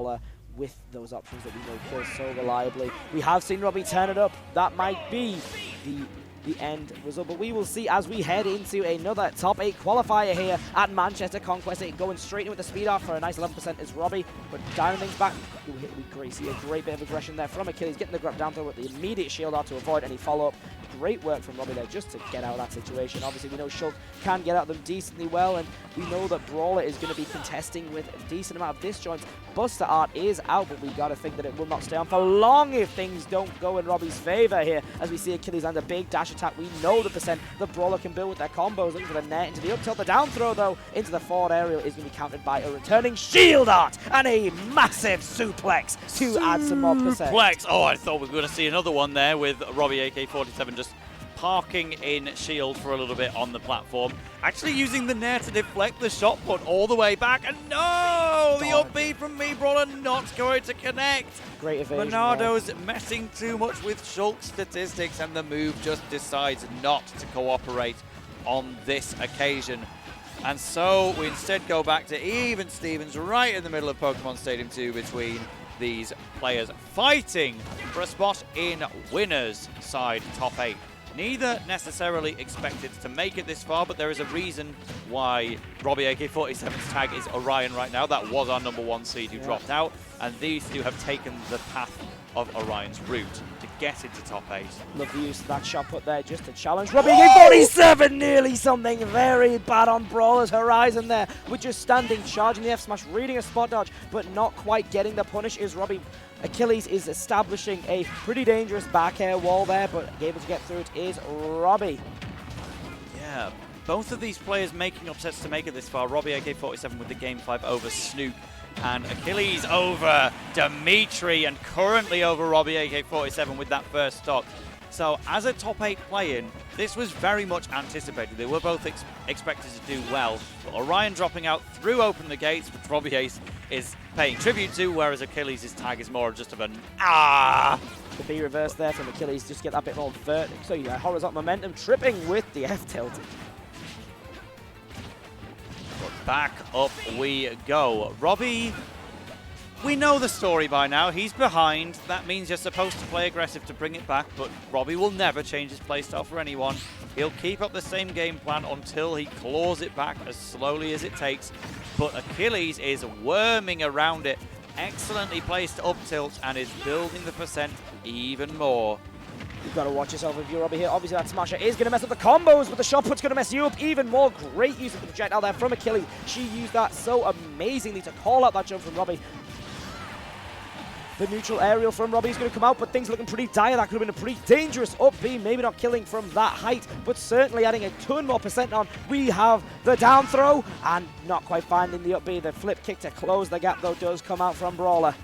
Brawler with those options that we know kill so reliably. We have seen Robbie turn it up. That might be the end result, but we will see as we head into another top 8 qualifier here at Manchester Conquest. Going straight in with the speed off for a nice 11% is Robbie, but dialing things back. We see a great bit of aggression there from Achilles, getting the grab down throw with the immediate shield out to avoid any follow-up. Great work from Robbie there just to get out of that situation. Obviously, we know Shulk can get out of them decently well, and we know that Brawler is going to be contesting with a decent amount of disjoints. Buster Art is out, but we got to think that it will not stay on for long if things don't go in Robbie's favor here, as we see Achilles land a big dash attack. We know the percent the Brawler can build with their combos. Looking for the net into the up tilt. The down throw, though, into the forward aerial is going to be countered by a returning shield art and a massive suplex to add some more percent. Suplex! Oh, I thought we were going to see another one there with RobbieAK47 just parking in shield for a little bit on the platform. Actually using the nair to deflect the shot put all the way back. And no! The up B from me, Brawler, not going to connect. Great evasion. Monardo's messing too much with Shulk's statistics, and the move just decides not to cooperate on this occasion. And so we instead go back to even Stevens right in the middle of Pokemon Stadium 2 between these players fighting for a spot in winners side top 8. Neither necessarily expected to make it this far, but there is a reason why RobbieAK47's tag is Orion right now. That was our #1 seed who dropped out, and these two have taken the path of Orion's route to get into top 8. Love the use of that shot put there just to challenge RobbieAK47. Nearly something very bad on Brawler's horizon there. We're just standing, charging the F smash, reading a spot dodge, but not quite getting the punish is Robbie. Achilles is establishing a pretty dangerous back air wall there, but able to get through it is Robbie. Yeah, both of these players making upsets to make it this far. RobbieAK47 with the Game 5 over Snoop, and Achilles over Dimitri, and currently over RobbieAK47 with that first stock. So as a top 8 play-in, this was very much anticipated. They were both expected to do well, but Orion dropping out through Open the Gates, which Robbie Ace is paying tribute to, whereas Achilles' tag is more just of an The B reverse there from Achilles, just get that bit more so yeah, horizontal momentum, tripping with the F tilt. But back up we go. Robbie, we know the story by now. He's behind. That means you're supposed to play aggressive to bring it back, but Robbie will never change his playstyle for anyone. He'll keep up the same game plan until he claws it back as slowly as it takes. But Achilles is worming around it. Excellently placed up tilt and is building the percent even more. You've got to watch yourself if you're Robbie here. Obviously, that smasher is going to mess up the combos, but the shot put's going to mess you up even more. Great use of the projectile there from Achilles. She used that so amazingly to call out that jump from Robbie. The neutral aerial from Robbie is going to come out, but things looking pretty dire. That could have been a pretty dangerous up B. Maybe not killing from that height, but certainly adding a ton more percent on. We have the down throw, and not quite finding the up B. The flip kick to close the gap, though, does come out from Brawler.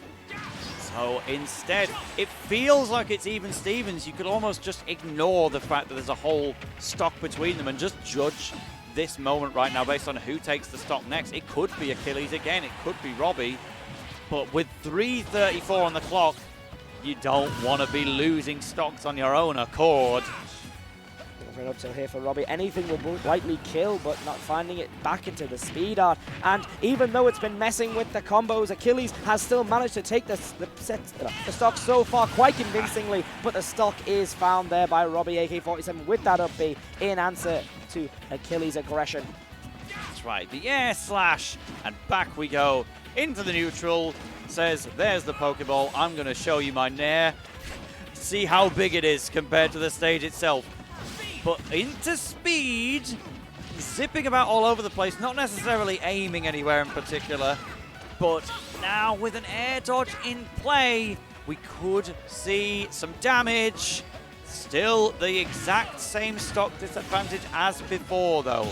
So instead, it feels like it's even Stevens. You could almost just ignore the fact that there's a whole stock between them and just judge this moment right now based on who takes the stock next. It could be Achilles again, it could be Robbie. But with 3:34 on the clock, you don't want to be losing stocks on your own accord. Right up till here for Robbie. Anything will likely kill, but not finding it back into the speed art. And even though it's been messing with the combos, Achilles has still managed to take the stock so far quite convincingly, but the stock is found there by RobbieAK47 with that up B in answer to Achilles' aggression. That's right, the air slash, and back we go into the neutral. Says, there's the Pokeball, I'm going to show you my nair. See how big it is compared to the stage itself. But into speed, zipping about all over the place, not necessarily aiming anywhere in particular, but now with an air dodge in play, we could see some damage. Still the exact same stock disadvantage as before, though.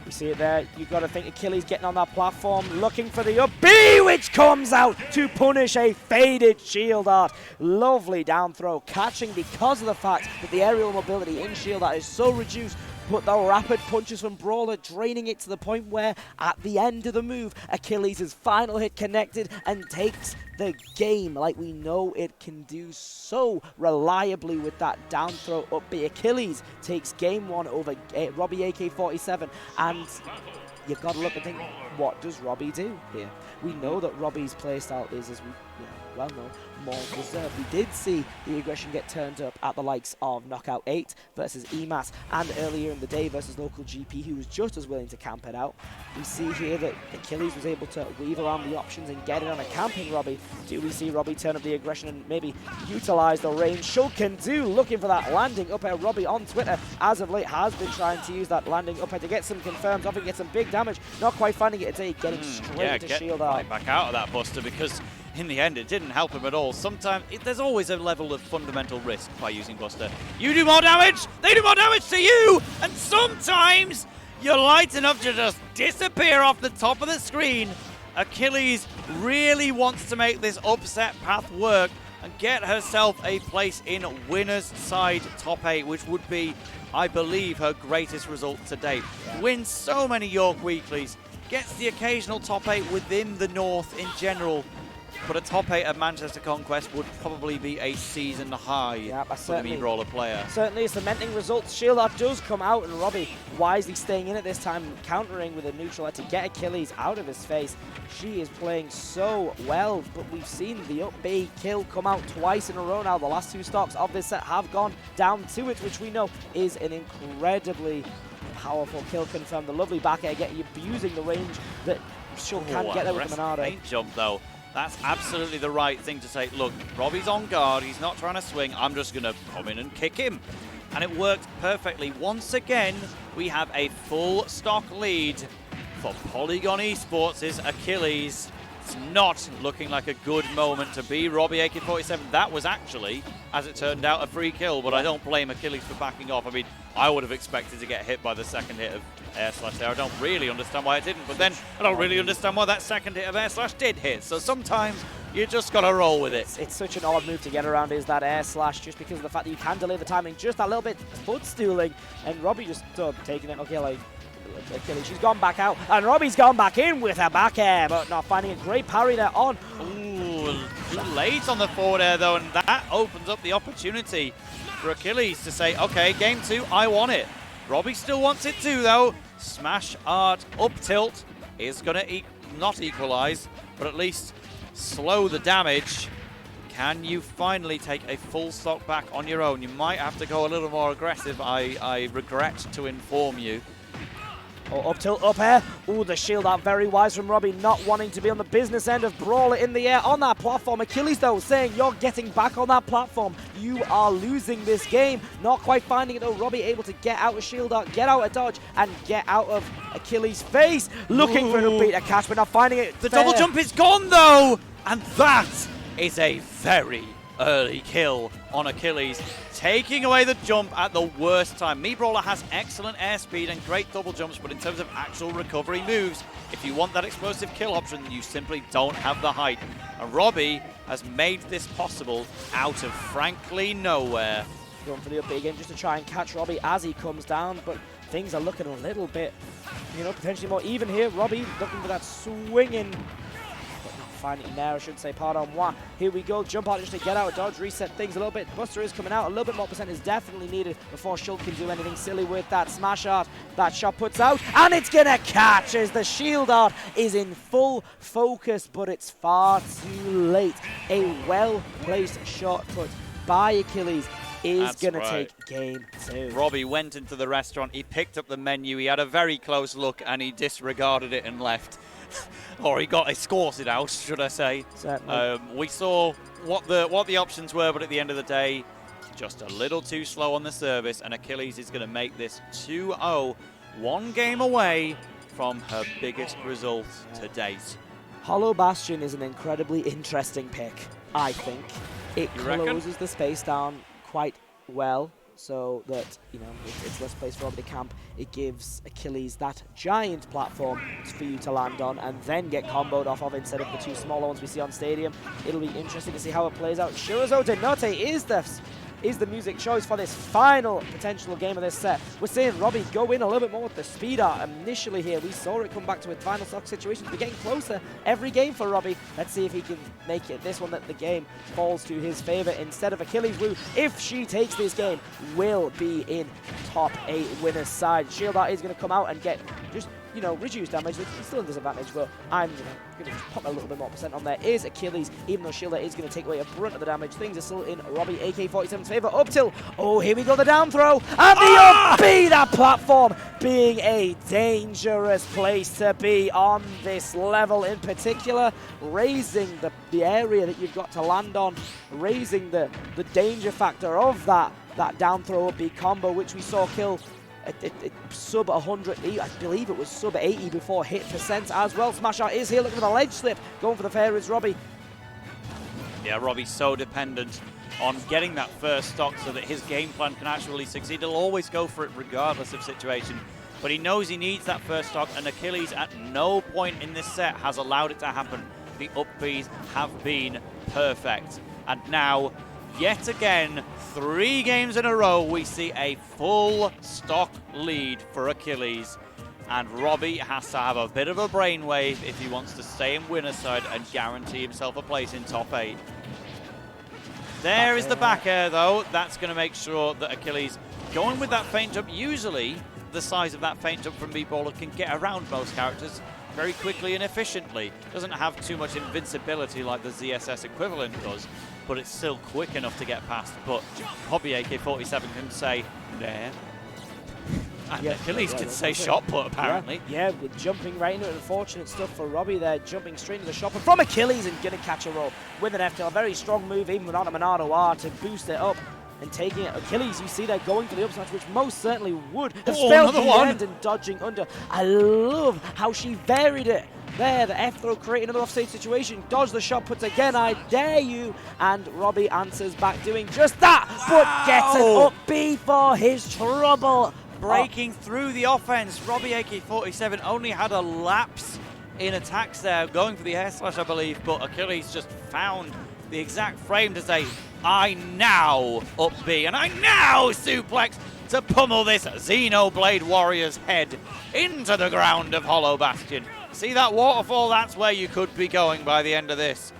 You see it there, you've got to think Achilles getting on that platform, looking for the up B, which comes out to punish a faded shield art. Lovely down throw, catching because of the fact that the aerial mobility in shield art is so reduced, but the rapid punches from Brawler draining it to the point where at the end of the move, Achilles' final hit connected and takes the game like we know it can do so reliably with that down throw up B. Achilles takes game 1 over RobbieAK47, and you've got to look and think, what does Robbie do here? We know that Robbie's playstyle is, as we well know, more reserved. We did see the aggression get turned up at the likes of Knockout 8 versus EMAS, and earlier in the day versus local GP, who was just as willing to camp it out. We see here that Achilles was able to weave around the options and get it on a camping Robbie. Do we see Robbie turn up the aggression and maybe utilize the range? Shulk can do, looking for that landing up air. Robbie on Twitter, as of late, has been trying to use that landing up air to get some confirms off and get some big damage. Not quite finding it today, getting straight into shield out. Right back out of that Buster, because in the end, it didn't help him at all. Sometimes, there's always a level of fundamental risk by using Buster. You do more damage, they do more damage to you, and sometimes you're light enough to just disappear off the top of the screen. Achilles really wants to make this upset path work and get herself a place in winner's side top 8, which would be, I believe, her greatest result to date. Yeah. Wins so many York weeklies, gets the occasional top 8 within the North in general, but a top 8 at Manchester Conquest would probably be a season high for the Brawler player. Certainly cementing results. Shield Art does come out, and Robbie wisely staying in at this time, countering with a neutral to get Achilles out of his face. She is playing so well, but we've seen the up B kill come out twice in a row now. The last 2 stocks of this set have gone down to it, which we know is an incredibly powerful kill confirmed. The lovely back air abusing the range that Shulk can't get there with the Monado. Paint jump though. That's absolutely the right thing to say. Look, Robbie's on guard. He's not trying to swing. I'm just going to come in and kick him. And it worked perfectly. Once again, we have a full stock lead for Polygon Esports' Achilles. It's not looking like a good moment to be RobbieAK47. That was actually, as it turned out, a free kill, but I don't blame Achilles for backing off. I mean, I would have expected to get hit by the second hit of air slash there. I don't really understand why it didn't, but then I don't really understand why that second hit of air slash did hit. So sometimes you just got to roll with it. It's such an odd move to get around, is that air slash, just because of the fact that you can delay the timing just a little bit, footstooling, and Robbie just taking it, okay, like, Achilles, she's gone back out, and Robbie's gone back in with her back air, but not finding a great parry there on. Ooh, too late on the forward air though, and that opens up the opportunity for Achilles to say, okay, game 2, I want it. Robbie still wants it too though. Smash art up tilt is going to not equalize, but at least slow the damage. Can you finally take a full stock back on your own? You might have to go a little more aggressive, I regret to inform you. Oh, up tilt, up air. Ooh, the shield out, very wise from Robbie, not wanting to be on the business end of Brawler in the air on that platform. Achilles, though, saying you're getting back on that platform. You are losing this game. Not quite finding it, though. Robbie able to get out of shield out, get out of dodge, and get out of Achilles' face. Looking for an upbeat to catch, but not finding it. The double jump is gone, though, and that is a very early kill on Achilles, taking away the jump at the worst time. Brawler has excellent airspeed and great double jumps, but in terms of actual recovery moves, if you want that explosive kill option, you simply don't have the height. And Robbie has made this possible out of frankly nowhere. Going for the up B again just to try and catch Robbie as he comes down, but things are looking a little bit, potentially more even here. Robbie looking for that swinging, finding it there, I should say, pardon moi. Here we go, jump out just to get out, dodge, reset things a little bit. Buster is coming out, a little bit more percent is definitely needed before Shulk can do anything silly with that smash art. That shot puts out, and it's gonna catch as the shield art is in full focus, but it's far too late. A well-placed shot put by Achilles is going to take game 2. Robbie went into the restaurant, he picked up the menu, he had a very close look, and he disregarded it and left. Or he got escorted out, should I say. Certainly. We saw what the options were, but at the end of the day, just a little too slow on the service, and Achilles is going to make this 2-0, 1 game away from her biggest result to date. Hollow Bastion is an incredibly interesting pick, I think. It closes the space down quite well, so that, it's less place for Robbie to camp. It gives Achilles that giant platform for you to land on and then get comboed off of instead of the 2 smaller ones we see on Stadium. It'll be interesting to see how it plays out. Shurizo Denote is the music choice for this final potential game of this set. We're seeing Robbie go in a little bit more with the speed art initially here. We saw it come back to a final stock situation. We're getting closer every game for Robbie. Let's see if he can make it this one, that the game falls to his favor instead of Achilles, who, if she takes this game, will be in top 8 winners side. Shield art is going to come out and get just you know, reduce damage. He's still in disadvantage, but I'm going to put a little bit more percent on there. Is Achilles, even though Shielder is going to take away a brunt of the damage. Things are still in RobbieAK47's favour up till, oh, here we go, the down throw, and the up B, that platform being a dangerous place to be on this level in particular, raising the area that you've got to land on, raising the danger factor of that down throw up B combo, which we saw kill sub 100, I believe it was sub 80 before hit percent as well. Smash Out is here looking for the ledge slip, going for the fair is Robbie. Yeah, Robbie's so dependent on getting that first stock so that his game plan can actually succeed. He'll always go for it regardless of situation, but he knows he needs that first stock, and Achilles at no point in this set has allowed it to happen. The up Bs have been perfect, and now yet again, 3 games in a row, we see a full stock lead for Achilles. And Robbie has to have a bit of a brainwave if he wants to stay in winner's side and guarantee himself a place in top 8. There is the back air, though. That's going to make sure that Achilles, going with that feint jump, usually the size of that feint jump from Brawler can get around most characters very quickly and efficiently. Doesn't have too much invincibility like the ZSS equivalent does, but it's still quick enough to get past. But RobbieAK47 can say, nah. And Achilles can say shot put, apparently. Yeah, with jumping right into it. Unfortunate stuff for Robbie there, jumping straight into the shot put from Achilles and going to catch a roll with an F-tail. Very strong move, even without a Monado R, to boost it up and taking it. Achilles, you see they're going for the up smash, which most certainly would have spelled the end and dodging under. I love how she varied it. There, the F-throw creating another offstage situation. Dodge the shot puts again, I dare you. And Robbie answers back doing just that, but gets an up B for his trouble. Breaking through the offense. RobbieAK47 only had a lapse in attacks there, going for the air slash, I believe, but Achilles just found the exact frame to say, I now up B, and I now suplex to pummel this Xenoblade Warrior's head into the ground of Hollow Bastion. See that waterfall? That's where you could be going by the end of this.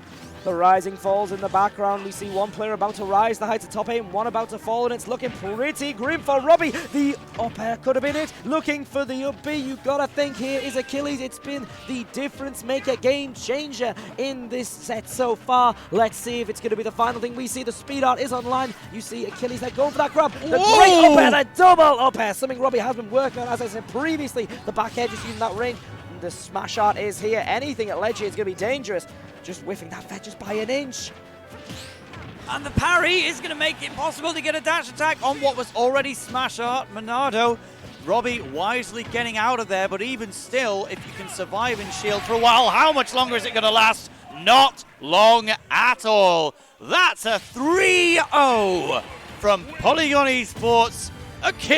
The rising falls in the background. We see one player about to rise the heights of top 8 and one about to fall, and it's looking pretty grim for Robbie. The up air could have been it. Looking for the up B. You gotta think here is Achilles. It's been the difference maker, game changer in this set so far. Let's see if it's going to be the final thing. We see the speed art is online. You see Achilles there going for that grab. The great up air, the double up air. Something Robbie has been working on, as I said previously. The back air just using that range. The smash art is here. Anything at ledge here is going to be dangerous. Just whiffing that fed just by an inch. And the parry is going to make it possible to get a dash attack on what was already smash art Monado. Robbie wisely getting out of there, but even still, if you can survive and shield for a while, how much longer is it going to last? Not long at all. That's a 3-0 from Polygon Esports.